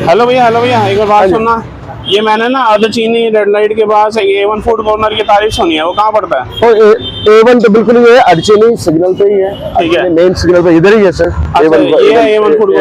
Hello भैया एक बार बात सुनना। ये मैंने ना अदचीनी रेड लाइट के पास A1 फूड कॉर्नर की तारीफ सुनी है, वो कहाँ पड़ता है? A1 तो बिल्कुल ही है, अदचीनी सिग्नल पे ही है। ठीक है, मेन सिग्नल पे इधर ही है सर। अच्छा, ये है A1 फूड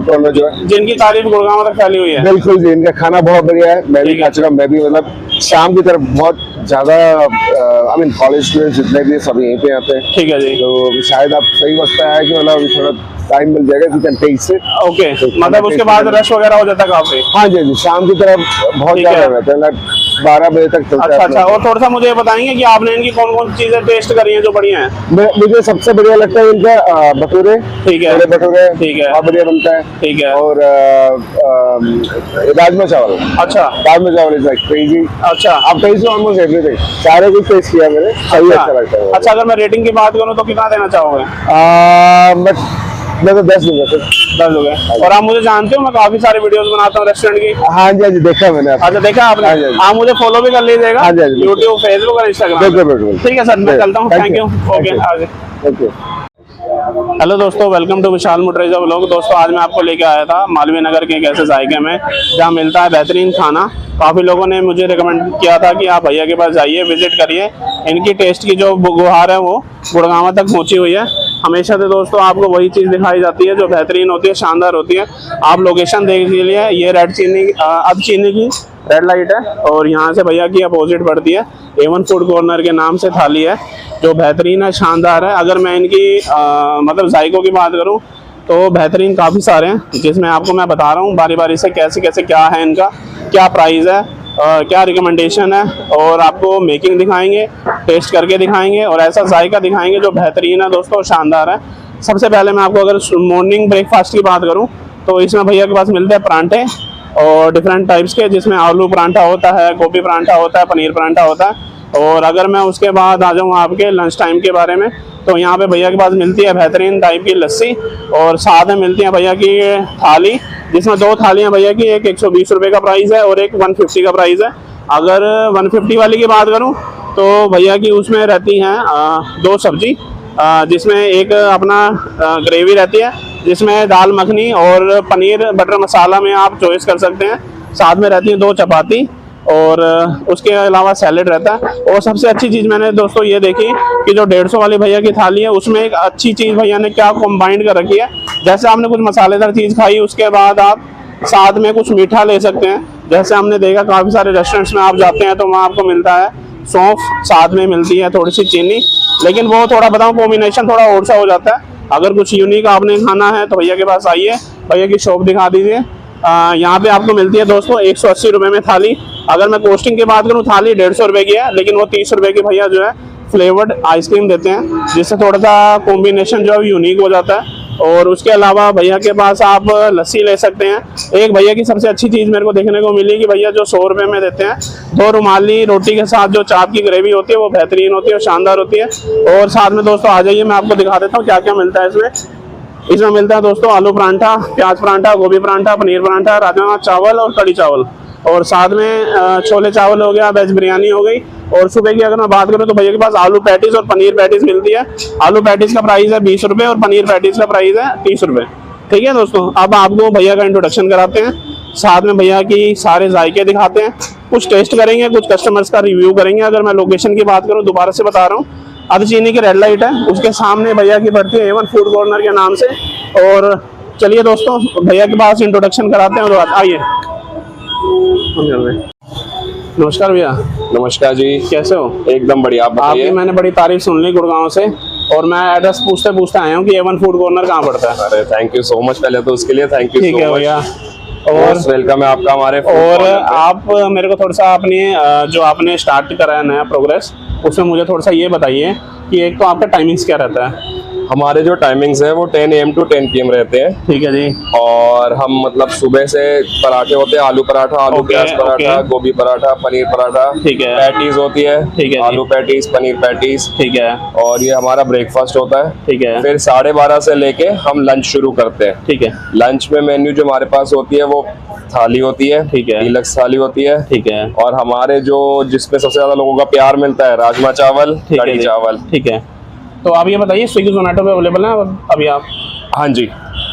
कॉर्नर जो है, जिनकी तारीफ गुड़गांव तक फैली हुई है। बिल्कुल जी, इनका खाना बहुत बढ़िया है। मैं भी खा चुका, मैं भी मतलब शाम की तरफ बहुत ज्यादा आई मीन कॉलेज स्टूडेंट जितने भी सब यहीं पे आते हैं। ठीक है जी, तो शायद आप सही वक्त पे आया कि मतलब थोड़ा टाइम मिल जाएगा, you can test it. Okay, मतलब उसके बाद रश वगैरह हो जाता है काफी? हाँ जी जी, शाम की तरफ बहुत ज्यादा रहता है, मतलब 12 बजे तक चलता है। अच्छा, और थोड़ा सा मुझे ये बताएंगे कि आपने इनकी कौन कौन सी चीजें टेस्ट करी हैं जो बढ़िया हैं? मुझे सबसे बढ़िया लगता है इनका भटूरे। ठीक है, भटूरे ठीक है, बहुत बढ़िया बनता है। ठीक है, और राजमा चावल। अच्छा, राजमा चावल इज लाइक क्रेजी। अच्छा, आप टेस्ट ऑलमोस्ट एवरीथिंग, सारे कुछ टेस्ट किया मैंने, सही अच्छा लगता है। अच्छा, अगर मैं रेटिंग की बात करूँ तो कितना देना चाहोगे? मैं तो 10 दूंगा सर। 10 हो गए। और आप मुझे जानते हो, मैं काफी सारे वीडियोस बनाता हूँ रेस्टोरेंट की। हाँ जी देखा मैंने। अच्छा, देखा आपने? आप मुझे फॉलो भी कर लीजिएगा, यूट्यूब, फेसबुक और इंस्टाग्राम। ठीक है सर, मैं चलता हूँ। Thank you. ओके, आगे। हेलो दोस्तों, वेलकम टू विशाल मोटरेजा व्लॉग। दोस्तों, आज मैं आपको लेके आया था मालवीय नगर के एक ऐसे जायके में जहाँ मिलता है बेहतरीन खाना। काफ़ी लोगों ने मुझे रिकमेंड किया था कि आप भैया के पास जाइए, विजिट करिए। इनकी टेस्ट की जो गुहार है वो गुड़गांव तक पहुंची हुई है। हमेशा से दोस्तों आपको वही चीज़ दिखाई जाती है जो बेहतरीन होती है, शानदार होती है। आप लोकेशन देख लीजिए, ये अदचीनी की रेड लाइट है और यहाँ से भैया की अपोजिट पड़ती है। A1 फूड कॉर्नर के नाम से थाली है जो बेहतरीन है, शानदार है। अगर मैं इनकी मतलब जायकों की बात करूँ तो बेहतरीन काफ़ी सारे हैं, जिसमें आपको मैं बता रहा हूँ बारी बारी से कैसे कैसे क्या है इनका, क्या प्राइस है, क्या रिकमेंडेशन है, और आपको मेकिंग दिखाएंगे, टेस्ट करके दिखाएंगे और ऐसा जायका दिखाएंगे जो बेहतरीन है दोस्तों, शानदार है। सबसे पहले मैं आपको अगर मॉर्निंग ब्रेकफास्ट की बात करूँ तो इसमें भैया के पास मिलते हैं परांठे और डिफरेंट टाइप्स के, जिसमें आलू परांठा होता है, गोभी परांठा होता है, पनीर परांठा होता है। और अगर मैं उसके बाद आ जाऊँ आपके लंच टाइम के बारे में, तो यहाँ पे भैया के पास मिलती है बेहतरीन टाइप की लस्सी और साथ में मिलती है भैया की थाली, जिसमें 2 थालियाँ भैया की, एक 120 रुपये का प्राइस है और एक 150 का प्राइस है। अगर 150 वाली की बात करूँ तो भैया की उसमें रहती हैं 2 सब्जी, जिसमें एक अपना ग्रेवी रहती है, जिसमें दाल मखनी और पनीर बटर मसाला में आप चॉइस कर सकते हैं। साथ में रहती हैं 2 चपाती और उसके अलावा सैलेड रहता है। और सबसे अच्छी चीज़ मैंने दोस्तों ये देखी कि जो 150 वाली भैया की थाली है उसमें एक अच्छी चीज़ भैया ने क्या कंबाइंड कर रखी है। जैसे आपने कुछ मसालेदार चीज़ खाई, उसके बाद आप साथ में कुछ मीठा ले सकते हैं। जैसे हमने देखा काफ़ी सारे रेस्टोरेंट्स में आप जाते हैं तो वहाँ आपको मिलता है सौंफ, साथ में मिलती है थोड़ी सी चीनी, लेकिन वो थोड़ा बताऊँ कॉम्बिनेशन थोड़ा और सा हो जाता है। अगर कुछ यूनिक आपने खाना है तो भैया के पास आइए, भैया की शॉप दिखा दीजिए। यहाँ पे आपको मिलती है दोस्तों 180 रुपये में थाली। अगर मैं कॉस्टिंग की बात करूँ, थाली 150 रुपये की है, लेकिन वो 30 रुपये की भैया जो है फ्लेवर्ड आइसक्रीम देते हैं, जिससे थोड़ा सा कॉम्बिनेशन जो है यूनिक हो जाता है। और उसके अलावा भैया के पास आप लस्सी ले सकते हैं। एक भैया की सबसे अच्छी चीज़ मेरे को देखने को मिली कि भैया जो 100 रुपये में देते हैं, 2 रुमाली रोटी के साथ जो चाप की ग्रेवी होती है वो बेहतरीन होती है, शानदार होती है। और साथ में दोस्तों आ जाइए, मैं आपको दिखा देता हूँ क्या क्या मिलता है इसमें मिलता है दोस्तों आलू परांठा, प्याज परांठा, गोभी परांठा, पनीर परांठा, राजमा चावल और कड़ी चावल, और साथ में छोले चावल हो गया, वेज बिरयानी हो गई। और सुबह की अगर मैं बात करूँ तो भैया के पास आलू पैटीज और पनीर पैटीज मिलती है। आलू पैटीज का प्राइस है 20 रुपये और पनीर पैटीज का प्राइस है 30 रुपये। ठीक है दोस्तों, अब आपको भैया का इंट्रोडक्शन कराते हैं, साथ में भैया की सारे जायके दिखाते हैं, कुछ टेस्ट करेंगे, कुछ कस्टमर्स का रिव्यू करेंगे। अगर मैं लोकेशन की बात करूँ, दोबारा से बता रहा हूँ, अदचीनी की रेड लाइट है, उसके सामने भैया की पड़ती है A1 फूड कॉर्नर के नाम से। और चलिए दोस्तों भैया के पास इंट्रोडक्शन कराते हैं, और आइए। नमस्कार भैया। नमस्कार जी, कैसे हो? एकदम बढ़िया, आप बताइए। आपकी मैंने बड़ी तारीफ सुन ली गुड़गांव से, और मैं एड्रेस पूछते पूछते आया हूँ कि A1 फूड कॉर्नर कहाँ पड़ता है। अरे थैंक यू सो मच, पहले तो उसके लिए थैंक यू। ठीक है भैया, और वेलकम है आपका हमारे। और आप मेरे को थोड़ा सा अपनी जो आपने स्टार्ट करा है नया प्रोग्रेस, उसमें मुझे थोड़ा सा ये बताइए कि एक तो आपका टाइमिंग्स क्या रहता है? हमारे जो टाइमिंग्स है वो 10 AM to 10 PM रहते हैं। ठीक है जी। और हम मतलब सुबह से पराठे होते हैं, आलू पराठा, आलू प्याज पराठा, गोभी पराठा, पनीर पराठा, ठीक है, पैटीज होती है, ठीक है, आलू पैटीज, पनीर पैटीज, ठीक है, और ये हमारा ब्रेकफास्ट होता है। ठीक है, फिर 12:30 से लेके हम लंच शुरू करते हैं। ठीक है। लंच में मेन्यू जो हमारे पास होती है वो थाली होती है, ठीक है, डीलक्स थाली होती है, ठीक है। और हमारे जो जिसमें सबसे ज्यादा लोगों का प्यार मिलता है, राजमा चावल, कड़ी चावल। ठीक है। तो आप ये बताइए, स्विगी जोमेटो पे अवेलेबल है अभी आप? हाँ जी।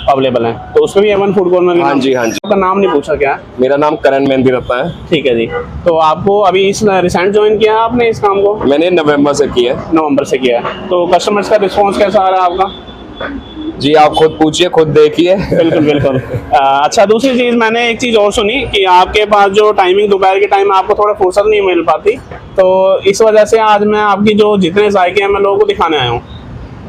अवेलेबल है, तो उसमें भी A1 फूड कॉर्नर। हाँ जी, हाँ जी। आपका नाम नहीं पूछा क्या? मेरा नाम करण मेहंदी रत्ना है। ठीक है जी। तो आपको अभी इस रिसेंट ज्वाइन किया है आपने इस काम को? मैंने नवंबर से किया है। नवंबर से किया है। तो कस्टमर्स का रिस्पॉन्स कैसा आ रहा है आपका? जी आप खुद पूछिए, खुद देखिए। बिल्कुल बिल्कुल। अच्छा, दूसरी चीज मैंने एक चीज और सुनी कि आपके पास जो टाइमिंग दोपहर के टाइम आपको थोड़ा फुर्सत नहीं मिल पाती, तो इस वजह से आज मैं आपकी जो जितने जायके हैं मैं लोगों को दिखाने आया हूँ,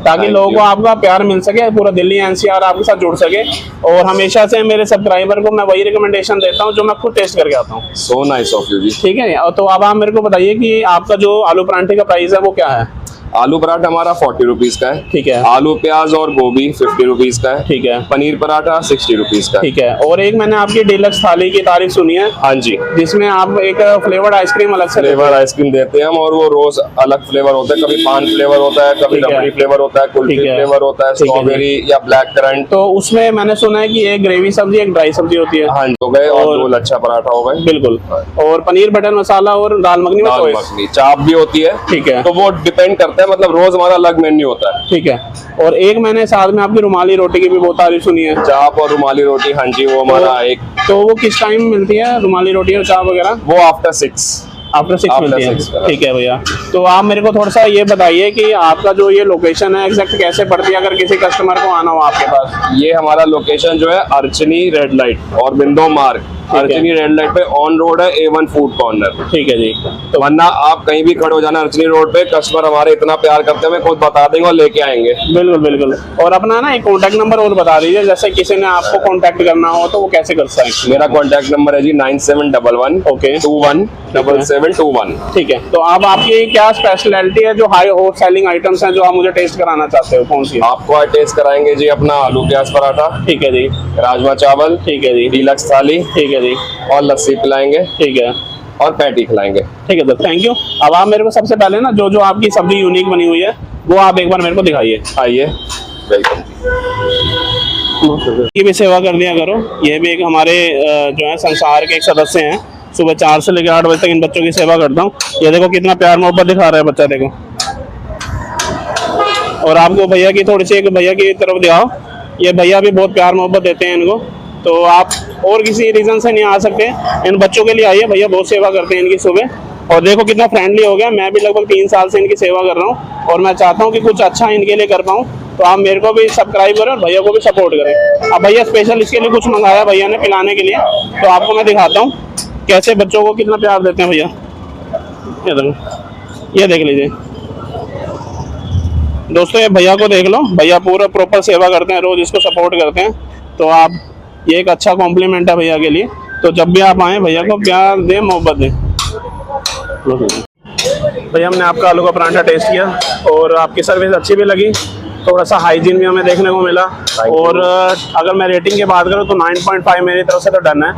ताकि लोगों को आपका प्यार मिल सके, पूरा दिल्ली NCR आपके साथ जुड़ सके। और हमेशा से मेरे सब्सक्राइबर को मैं वही रिकमेंडेशन देता हूँ जो मैं खुद टेस्ट करके आता हूँ। सो नाइस ऑफ यू जी। ठीक है। तो अब आप मेरे को बताइए कि आपका जो आलू परांठे का प्राइस है वो क्या है? आलू पराठा हमारा 40 रुपीज का है। ठीक है। आलू प्याज और गोभी 50 रुपीज का है। ठीक है। पनीर पराठा 60 रुपीज का है। ठीक है। और एक मैंने आपकी डिलक्स थाली की तारीफ सुनी है। हाँ जी, जिसमें आप एक फ्लेवर्ड आइसक्रीम अलग से फ्लेवर आइसक्रीम देते हैं हम, और वो रोज अलग फ्लेवर होता है। कभी पान फ्लेवर होता है, कभी ठीक है। रबड़ी फ्लेवर होता है, कुल्फी ठीक है। फ्लेवर होता है, ठीक है जी। स्ट्रॉबेरी या ब्लैक करंट। तो उसमें मैंने सुना है कि एक ग्रेवी सब्जी एक ड्राई सब्जी होती है। हाँ हो गए, और और 2 लच्छा पराठा हो गए। बिल्कुल। और पनीर बटर मसाला और दाल मखनी में दाल choice। मखनी, चाप भी होती है। ठीक है। तो वो डिपेंड करता है, मतलब रोज हमारा अलग मेन्यू होता है। ठीक है। और एक मैंने साथ में आपकी रुमाली रोटी की भी बहुत तारीफ सुनी है। चाप और रुमाली रोटी, हाँ जी, वो हमारा एक। तो वो किस टाइम मिलती है रुमाली रोटी और चाप वगैरह? वो आफ्टर 6। आफ्टर 6 After मिलती 6 है। ठीक है भैया। तो आप मेरे को थोड़ा सा ये बताइए कि आपका जो ये लोकेशन है एग्जैक्ट कैसे पड़ती है अगर किसी कस्टमर को आना हो आपके पास? ये हमारा लोकेशन जो है अर्चनी रेड लाइट और बिंदो मार्ग, है। अर्चनी रेड लाइट पे ऑन रोड है A1 फूड कॉर्नर। ठीक है जी। तो वरना आप कहीं भी खड़े हो जाना अर्चनी रोड पे, कस्टमर हमारे इतना प्यार करते हैं, हमें खुद बता देंगे और लेके आएंगे। बिल्कुल बिल्कुल। और अपना ना एक कॉन्टैक्ट नंबर और बता दीजिए, जैसे किसी ने आपको कॉन्टैक्ट करना हो तो वो कैसे कर सकते? मेरा कॉन्टैक्ट नंबर है जी 9711 ओके। 217721। ठीक है। तो अब आपकी क्या स्पेशलिटी है जो हाई हॉट सेलिंग आइटम्स हैं जो आप मुझे टेस्ट कराना चाहते हो, कौन सी है? आपको आज टेस्ट कराएंगे जी अपना आलू प्याज पराठा। ठीक है जी। राजमा चावल। ठीक है जी। डीलक्स थाली। ठीक है जी। और लस्सी पिलाएंगे। ठीक है। और पैटी खिलाएंगे। ठीक है सर, थैंक यू। अब आप मेरे को सबसे पहले ना जो आपकी सब्जी यूनिक बनी हुई है वो आप एक बार मेरे को दिखाइए। आइए, वेलकम जी। की भी सेवा कर दिया करो। ये भी एक हमारे जो है संसार के एक सदस्य हैं। सुबह 4 से लेकर 8 बजे तक इन बच्चों की सेवा करता हूँ। ये देखो कितना प्यार मोहब्बत दिखा रहा है बच्चा, देखो। और आपको भैया की थोड़ी सी एक भैया की तरफ दिखाओ, ये भैया भी बहुत प्यार मोहब्बत देते हैं इनको। तो आप और किसी रीजन से नहीं आ सकते, इन बच्चों के लिए आइए, भैया बहुत सेवा करते हैं इनकी सुबह। और देखो कितना फ्रेंडली हो गया। मैं भी लगभग 3 साल से इनकी सेवा कर रहा हूँ और मैं चाहता हूँ कि कुछ अच्छा इनके लिए कर पाऊँ। तो आप मेरे को भी सब्सक्राइब करें और भैया को भी सपोर्ट करें। अब भैया स्पेशल इसके लिए कुछ मंगाया भैया ने पिलाने के लिए, तो आपको मैं दिखाता हूँ कैसे बच्चों को कितना प्यार देते हैं भैया। ये देखो, ये देख लीजिए दोस्तों, ये भैया को देख लो, भैया पूरा प्रॉपर सेवा करते हैं, रोज इसको सपोर्ट करते हैं। तो आप ये एक अच्छा कॉम्प्लीमेंट है भैया के लिए। तो जब भी आप आए भैया को प्यार दें, मोहब्बत दें। भैया हमने आपका आलू का पराठा टेस्ट किया और आपकी सर्विस अच्छी भी लगी, थोड़ा सा हाइजीन भी हमें देखने को मिला। और अगर मैं रेटिंग की बात करूँ तो 9.5 मेरी तरफ से तो डन है।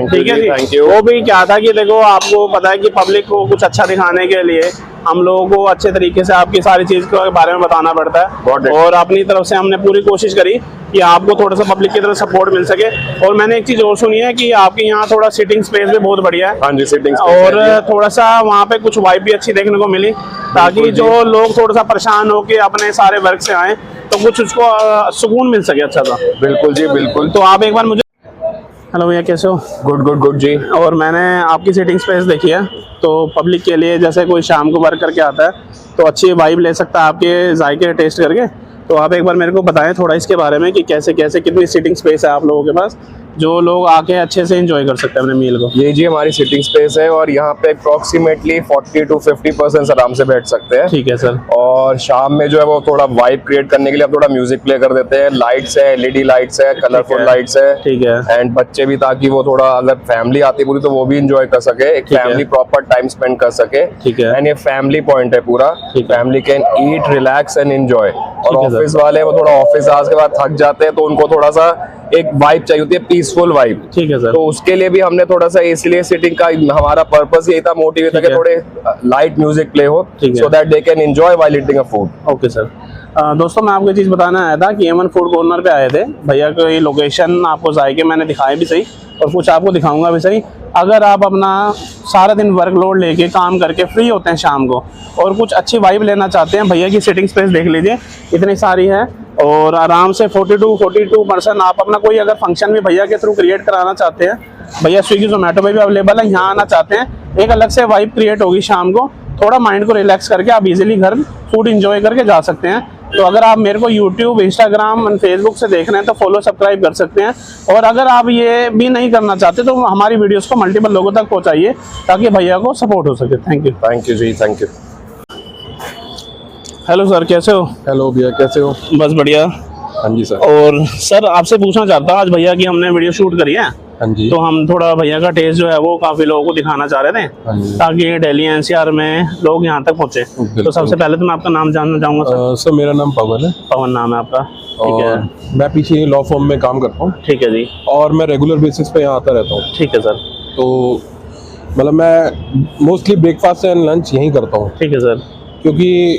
ठीक है जी, थैंक यू। वो भी क्या था कि देखो आपको पता है कि पब्लिक को कुछ अच्छा दिखाने के लिए हम लोगों को अच्छे तरीके से आपकी सारी चीज़ के बारे में बताना पड़ता है। और अपनी तरफ से हमने पूरी कोशिश करी कि आपको थोड़ा सा पब्लिक की तरफ सपोर्ट मिल सके। और मैंने एक चीज़ और सुनी है कि आपके यहाँ थोड़ा सिटिंग स्पेस भी बहुत बढ़िया है। हाँ जी, सिटिंग और थोड़ा सा वहाँ पे कुछ वाइब भी अच्छी देखने को मिली, ताकि जो लोग थोड़ा सा परेशान होके अपने सारे वर्क से आए तो कुछ उसको सुकून मिल सके अच्छा सा। बिल्कुल जी, बिल्कुल। तो आप एक बार मुझे, हेलो भैया कैसे हो? गुड गुड गुड जी। और मैंने आपकी सीटिंग स्पेस देखी है, तो पब्लिक के लिए जैसे कोई शाम को वर्क करके आता है तो अच्छी वाइब ले सकता है आपके जायके टेस्ट करके। तो आप एक बार मेरे को बताएं थोड़ा इसके बारे में कि कैसे कैसे कितनी सीटिंग स्पेस है आप लोगों के पास जो लोग आके अच्छे से एंजॉय कर सकते हैं अपने मील को। ये जी हमारी सिटिंग स्पेस है और यहाँ पे अप्रोक्सीमेटली 40 to 50% आराम से बैठ सकते हैं। ठीक है सर। और शाम में जो है वो थोड़ा वाइब क्रिएट करने के लिए आप थोड़ा म्यूजिक प्ले कर देते हैं। लाइट्स है, LED लाइट्स है, कलरफुल लाइट्स है। ठीक है। एंड बच्चे भी, ताकि वो थोड़ा अगर फैमिली आती पूरी तो वो भी इंजॉय कर सके, एक फैमिली प्रॉपर टाइम स्पेंड कर सके। ठीक है। एंड ये फैमिली पॉइंट है पूरा, family can eat, relax and enjoy. और ऑफिस वाले वो थोड़ा ऑफिस आवर्स के बाद थक जाते हैं तो उनको थोड़ा सा एक वाइब चाहिए होती है, पीसफुल वाइब। ठीक है सर। तो उसके लिए भी हमने थोड़ा सा, इसलिए सिटिंग का हमारा पर्पस यही था, मोटिव था कि थोड़े लाइट म्यूजिक प्ले हो, so that they can enjoy while eating a food. Okay sir. दोस्तों मैं आपको ये चीज़ बताना आया था कि A1 फूड कॉर्नर पे आए थे भैया को, ये लोकेशन आपको जायके मैंने दिखाए भी सही और कुछ आपको दिखाऊंगा भी सही। अगर आप अपना सारा दिन वर्कलोड लेके काम करके फ्री होते हैं शाम को और कुछ अच्छी वाइब लेना चाहते हैं, भैया की सिटिंग स्पेस देख लीजिए, इतनी सारी है। और आराम से 42% आप अपना कोई अगर फंक्शन भी भैया के थ्रू क्रिएट कराना चाहते हैं, भैया स्विगी जोमेटो पे भी अवेलेबल है, यहाँ आना चाहते हैं, एक अलग से वाइब क्रिएट होगी शाम को, थोड़ा माइंड को रिलैक्स करके आप इजीली घर फूड एंजॉय करके जा सकते हैं। तो अगर आप मेरे को यूट्यूब, इंस्टाग्राम और फेसबुक से देख रहे हैं तो फॉलो सब्सक्राइब कर सकते हैं। और अगर आप ये भी नहीं करना चाहते तो हमारी वीडियोस को मल्टीपल लोगों तक पहुंचाइए ताकि भैया को सपोर्ट हो सके। Thank you ji, thank you. Hello sir, कैसे हो? हेलो भैया, कैसे हो? बस बढ़िया। हाँ जी सर। और सर आपसे पूछना चाहता हूँ, आज भैया की हमने वीडियो शूट करी है, हाँ जी। तो हम थोड़ा भैया का टेस्ट जो है वो काफी लोगों को दिखाना चाह रहे थे, हाँ जी। ताकि दिल्ली एनसीआर में लोग यहाँ तक पहुँचे। तो सबसे पहले तो मैं आपका नाम जानना चाहूंगा सर। सर मेरा नाम पवन है। पवन नाम है आपका, ठीक है। और मैं पीछे लॉ फर्म में काम करता हूँ। ठीक है जी। और मैं रेगुलर बेसिस पे यहाँ आता रहता हूँ। ठीक है सर। तो मतलब मैं मोस्टली ब्रेकफास्ट एंड लंच यहीं करता हूँ। ठीक है सर। क्योंकि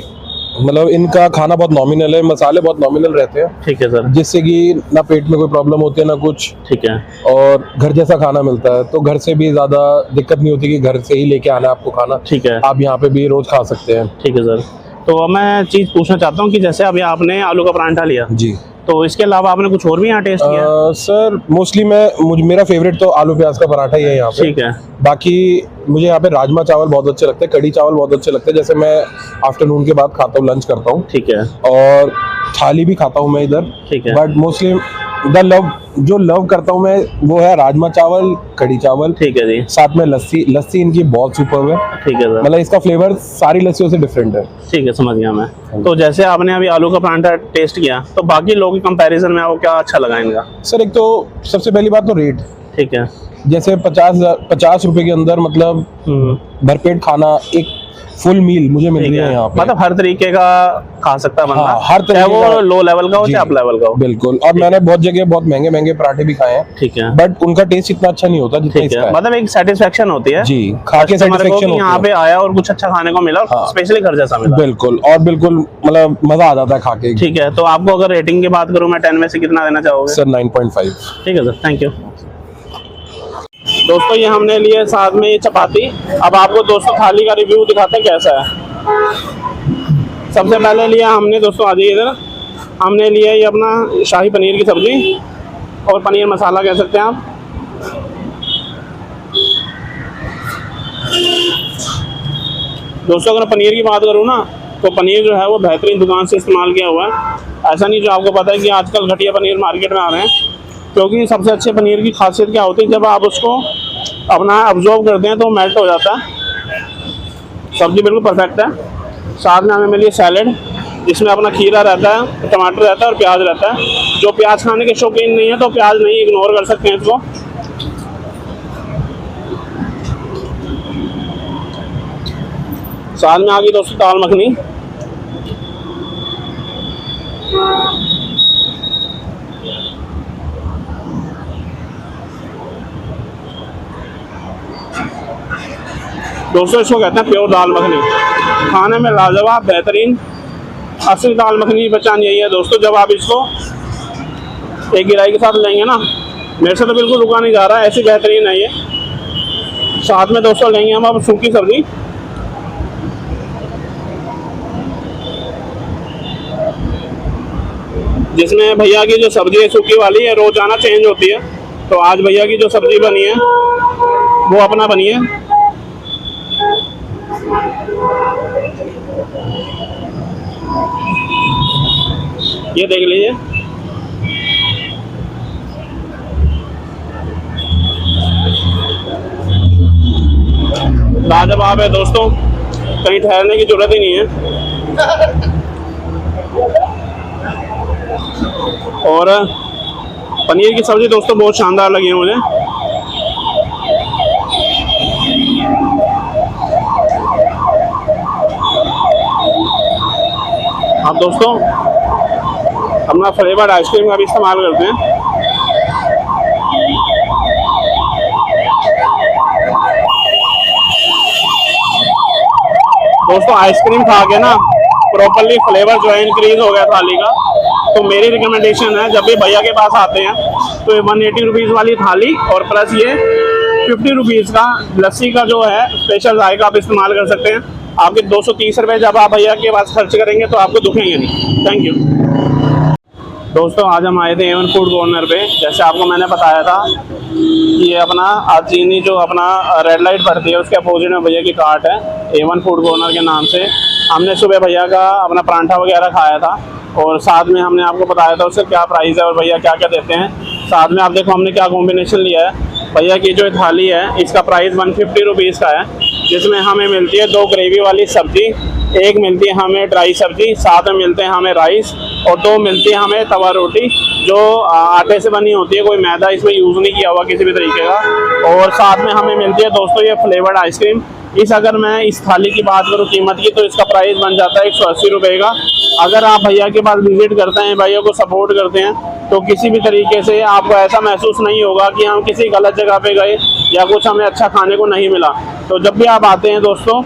मतलब इनका खाना बहुत नॉमिनल है, मसाले बहुत नॉमिनल रहते हैं। ठीक है सर। जिससे कि ना पेट में कोई प्रॉब्लम होती है ना कुछ। ठीक है। और घर जैसा खाना मिलता है, तो घर से भी ज्यादा दिक्कत नहीं होती कि घर से ही लेके आना है आपको खाना। ठीक है। आप यहाँ पे भी रोज खा सकते हैं। ठीक है सर। तो अब मैं चीज़ पूछना चाहता हूँ कि जैसे अभी आपने आलू का परांठा लिया जी, तो इसके अलावा आपने कुछ और भी यहाँ टेस्ट किया? सर मोस्टली मेरा फेवरेट तो आलू प्याज का पराठा ही है यहाँ पे। ठीक है। बाकी मुझे यहाँ पे राजमा चावल बहुत अच्छे लगते हैं, कढ़ी चावल बहुत अच्छे लगते हैं, जैसे मैं आफ्टरनून के बाद खाता हूँ, लंच करता हूँ। ठीक है। और थाली भी खाता हूँ मैं इधर। ठीक है। बट मोस्टली जो लव करता हूँ मैं वो है राजमा चावल, कढ़ी चावल। ठीक है जी। साथ में लस्सी इनकी बहुत सुपर्ब है। ठीक है सर। मतलब इसका फ्लेवर सारी लस्सियों से डिफरेंट है। ठीक है, समझ गया मैं। तो जैसे आपने अभी आलू का परांठा टेस्ट किया तो बाकी लोगों के कंपैरिजन में आपको क्या अच्छा लगा इनका? सर एक तो सबसे पहली बात तो रेट। ठीक है। जैसे 50 रुपए के अंदर मतलब भरपेट खाना, एक फुल मील मुझे मिल रही है यहाँ पे। मतलब हर तरीके का खा सकता है बंदा। हाँ, हर तरीके चाहे वो का। लो लेवल का हो चाहे अप लेवल का हो। बिल्कुल। और मैंने बहुत जगह बहुत महंगे पराठे भी खाए हैं। ठीक है। बट उनका टेस्ट इतना अच्छा नहीं होता जितना इसका है। मतलब एक सेटिस्फेक्शन होती है जी, खा के सेटिस्फेक्शन होती है। यहाँ पे आया और कुछ अच्छा खाने को मिला, स्पेशली घर जैसा मिला। बिल्कुल। और बिल्कुल मतलब मजा आ जाता है खा के। ठीक है। तो आपको अगर रेटिंग की बात करूँ मैं 10 में से कितना देना चाहोगे? सर 9.5। ठीक है सर, थैंक यू। दोस्तों ये हमने लिए साथ में ये चपाती। अब आपको दोस्तों थाली का रिव्यू दिखाते हैं कैसा है। सबसे पहले लिया हमने दोस्तों, आ जाइए इधर, हमने लिया ये अपना शाही पनीर की सब्जी और पनीर मसाला कह सकते हैं आप। दोस्तों अगर पनीर की बात करूँ ना तो पनीर जो है वो बेहतरीन दुकान से इस्तेमाल किया हुआ है। ऐसा नहीं जो आपको पता है कि आजकल घटिया पनीर मार्केट में आ रहे हैं, क्योंकि सबसे अच्छे पनीर की खासियत क्या होती है, जब आप उसको अपना अब्जॉर्व करते हैं तो मेल्ट हो जाता है। सब्जी बिल्कुल परफेक्ट है। साथ में हमें मिली सैलेड जिसमें अपना खीरा रहता है, टमाटर रहता है और प्याज रहता है। जो प्याज खाने के शौकीन नहीं है तो प्याज नहीं इग्नोर कर सकते हैं इसको। साथ में आ गई दोस्तों दाल मखनी। दोस्तों इसको कहते हैं प्योर दाल मखनी। खाने में लाजवाब बेहतरीन असली दाल मखनी की पहचान यही है दोस्तों। जब आप इसको एक गिराई के साथ लेंगे ना, मेरे से तो बिल्कुल रुका नहीं जा रहा है, ऐसी बेहतरीन है ये। साथ में दोस्तों लेंगे हम अब सूखी सब्जी। जिसमें भैया की जो सब्जी है सूखी वाली है, रोजाना चेंज होती है। तो आज भैया की जो सब्जी बनी है वो अपना बनी है। ये देख लीजिए, लाजवाब है दोस्तों, कहीं ठहरने की जरूरत ही नहीं है। और पनीर की सब्जी दोस्तों बहुत शानदार लगी है मुझे। अब दोस्तों अपना फ्लेवर्ड आइसक्रीम का भी इस्तेमाल करते हैं। दोस्तों आइसक्रीम खा के ना प्रॉपरली फ्लेवर जो है इंक्रीज हो गया थाली का। तो मेरी रिकमेंडेशन है जब भी भैया के पास आते हैं तो 180 रुपीज़ वाली थाली और प्लस ये 50 रुपीज़ का लस्सी का जो है स्पेशल जायका आप इस्तेमाल कर सकते हैं। आपके 230 रुपये जब आप भैया के पास खर्च करेंगे तो आपको दुखेंगे नहीं। Thank you. दोस्तों आज हम आए थे A1 फूड कॉर्नर पे। जैसे आपको मैंने बताया था कि ये अपना आजीनी जो अपना रेड लाइट पड़ती है उसके अपोजिट में भैया की कार्ट है A1 फूड कॉर्नर के नाम से। हमने सुबह भैया का अपना परांठा वगैरह खाया था और साथ में हमने आपको बताया था उसका क्या प्राइस है और भैया क्या क्या देते हैं। साथ में आप देखो हमने क्या कॉम्बिनेशन लिया है। भैया की जो थाली है इसका प्राइस 150 रुपीज़ का है, जिसमें हमें मिलती है 2 ग्रेवी वाली सब्जी, एक मिलती है हमें ड्राई सब्जी, साथ में मिलते हैं हमें राइस और 2 मिलती है हमें तवा रोटी जो आटे से बनी होती है, कोई मैदा इसमें यूज़ नहीं किया हुआ किसी भी तरीके का। और साथ में हमें मिलती है दोस्तों ये फ्लेवर्ड आइसक्रीम। अगर मैं इस थाली की बात करूँ कीमत की तो इसका प्राइस बन जाता है 180 रुपये का। अगर आप भैया के पास विजिट करते हैं, भैया को सपोर्ट करते हैं, तो किसी भी तरीके से आपको ऐसा महसूस नहीं होगा कि हम किसी गलत जगह पे गए या कुछ हमें अच्छा खाने को नहीं मिला। तो जब भी आप आते हैं दोस्तों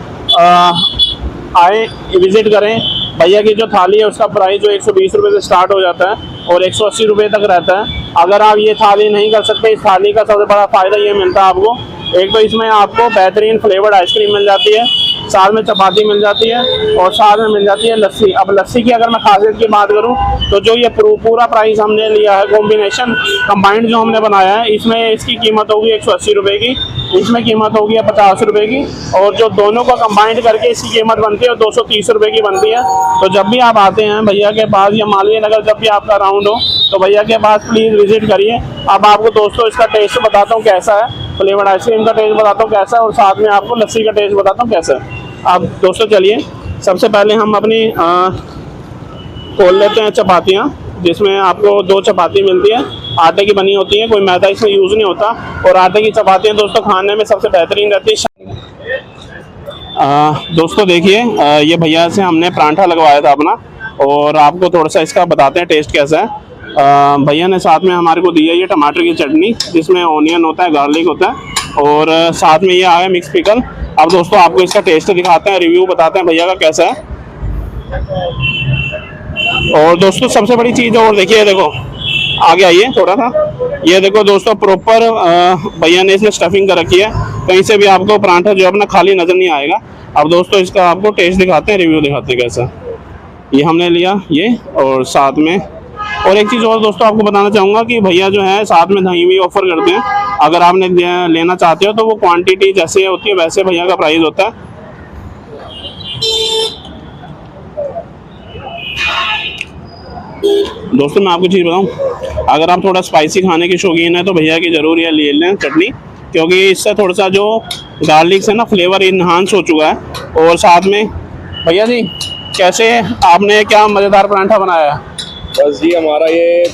आए विजिट करें। भैया की जो थाली है उसका प्राइस जो 120 रुपये से स्टार्ट हो जाता है और 180 रुपये तक रहता है। अगर आप ये थाली नहीं कर सकते, इस थाली का सबसे बड़ा फ़ायदा ये मिलता है आपको, एक तो इसमें आपको बेहतरीन फ्लेवर्ड आइसक्रीम मिल जाती है, साथ में चपाती मिल जाती है और साथ में मिल जाती है लस्सी। अब लस्सी की अगर मैं खासियत की बात करूं तो जो ये पूरा प्राइस हमने लिया है कॉम्बिनेशन कंबाइंड जो हमने बनाया है, इसमें इसकी कीमत होगी 180 रुपये की, इसमें कीमत होगी 50 रुपये की और जो दोनों को कंबाइंड करके इसकी कीमत बनती है 230 रुपये की बनती है। तो जब भी आप आते हैं भैया के पास या मालवीय नगर जब भी आपका राउंड हो तो भैया के पास प्लीज़ विजिट करिए। अब आपको दोस्तों इसका टेस्ट बताता हूँ कैसा है, फ्लेवर्ड आइसक्रीम का टेस्ट बताता हूँ कैसा है और साथ में आपको लस्सी का टेस्ट बताता हूँ कैसा है। अब दोस्तों चलिए सबसे पहले हम अपनी खोल लेते हैं चपातियाँ, जिसमें आपको 2 चपाती मिलती है, आटे की बनी होती है, कोई मैदा इसमें यूज़ नहीं होता और आटे की चपातियाँ दोस्तों खाने में सबसे बेहतरीन रहती है। दोस्तों देखिए ये भैया से हमने परांठा लगवाया था अपना और आपको थोड़ा सा इसका बताते हैं टेस्ट कैसा है। भैया ने साथ में हमारे को दी है ये टमाटर की चटनी, जिसमें ऑनियन होता है, गार्लिक होता है और साथ में ये आया मिक्स पिकल। अब दोस्तों आपको इसका टेस्ट दिखाते हैं, रिव्यू बताते हैं भैया का कैसा है। और दोस्तों सबसे बड़ी चीज़ और देखिए, देखो आगे आइए थोड़ा सा, ये देखो दोस्तों प्रॉपर भैया ने इसमें स्टफिंग कर रखी है, कहीं से भी आपको परांठा जो अपना खाली नज़र नहीं आएगा। अब दोस्तों इसका आपको टेस्ट दिखाते हैं, रिव्यू दिखाते हैं कैसा। ये हमने लिया ये और साथ में और एक चीज़ और दोस्तों आपको बताना चाहूँगा कि भैया जो है साथ में दही भी ऑफर करते हैं। अगर आपने लेना चाहते हो तो वो क्वांटिटी जैसे होती है वैसे भैया का प्राइस होता है। दोस्तों मैं आपको चीज़ बताऊं, अगर आप थोड़ा स्पाइसी खाने के शौकीन है तो भैया की ज़रूर ये ले लें चटनी, क्योंकि इससे थोड़ा सा जो गार्लिक से ना फ्लेवर इन्हांस हो चुका है। और साथ में भैया जी कैसे आपने क्या मज़ेदार परांठा बनाया है? बस जी हमारा ये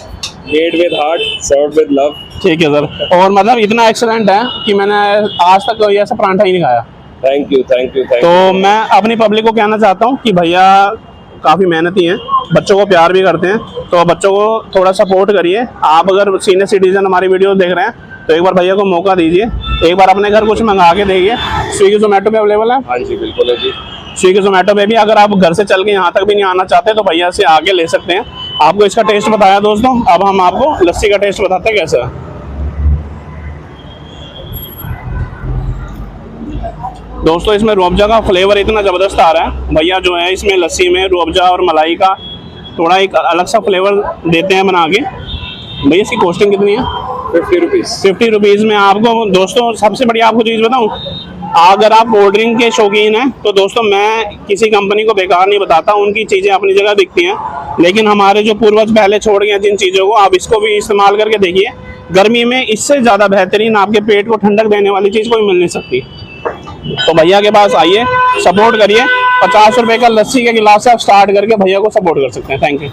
made with heart served with love. ठीक है सर, और मतलब इतना एक्सीलेंट है कि मैंने आज तक कोई ऐसा परांठा ही नहीं खाया। Thank you thank you. तो मैं अपनी पब्लिक को कहना चाहता हूँ कि भैया काफ़ी मेहनती हैं, बच्चों को प्यार भी करते हैं, तो बच्चों को थोड़ा सपोर्ट करिए। आप अगर सीनियर सिटीजन हमारी वीडियो देख रहे हैं तो एक बार भैया को मौका दीजिए, एक बार अपने घर कुछ मंगा के देखिए। स्विगी जोमेटो पे अवेलेबल है? हाँ जी बिल्कुल है जी, स्विगी जोमेटो पे भी। अगर आप घर से चल के यहाँ तक भी नहीं आना चाहते तो भैया से आके ले सकते हैं। आपको इसका टेस्ट बताया दोस्तों, अब हम आपको लस्सी का टेस्ट बताते हैं कैसा है। दोस्तों इसमें रूअफ़ज़ा का फ्लेवर इतना ज़बरदस्त आ रहा है। भैया जो है इसमें लस्सी में रूअफ़ज़ा और मलाई का थोड़ा एक अलग सा फ्लेवर देते हैं बना के। भैया इसकी कॉस्टिंग कितनी है? 50 रुपीज़। 50 रुपीज़ में आपको दोस्तों सबसे बड़ी आपको चीज़ बताऊं, अगर आप कोल्ड ड्रिंक के शौकीन हैं तो दोस्तों मैं किसी कंपनी को बेकार नहीं बताता, उनकी चीज़ें अपनी जगह दिखती हैं, लेकिन हमारे जो पूर्वज पहले छोड़ गए जिन चीज़ों को, आप इसको भी इस्तेमाल करके देखिए। गर्मी में इससे ज़्यादा बेहतरीन आपके पेट को ठंडक देने वाली चीज़ कोई मिल नहीं सकती। तो भैया के पास आइए, सपोर्ट करिए। 50 रुपये का लस्सी के गिलास से आप स्टार्ट करके भैया को सपोर्ट कर सकते हैं। Thank you.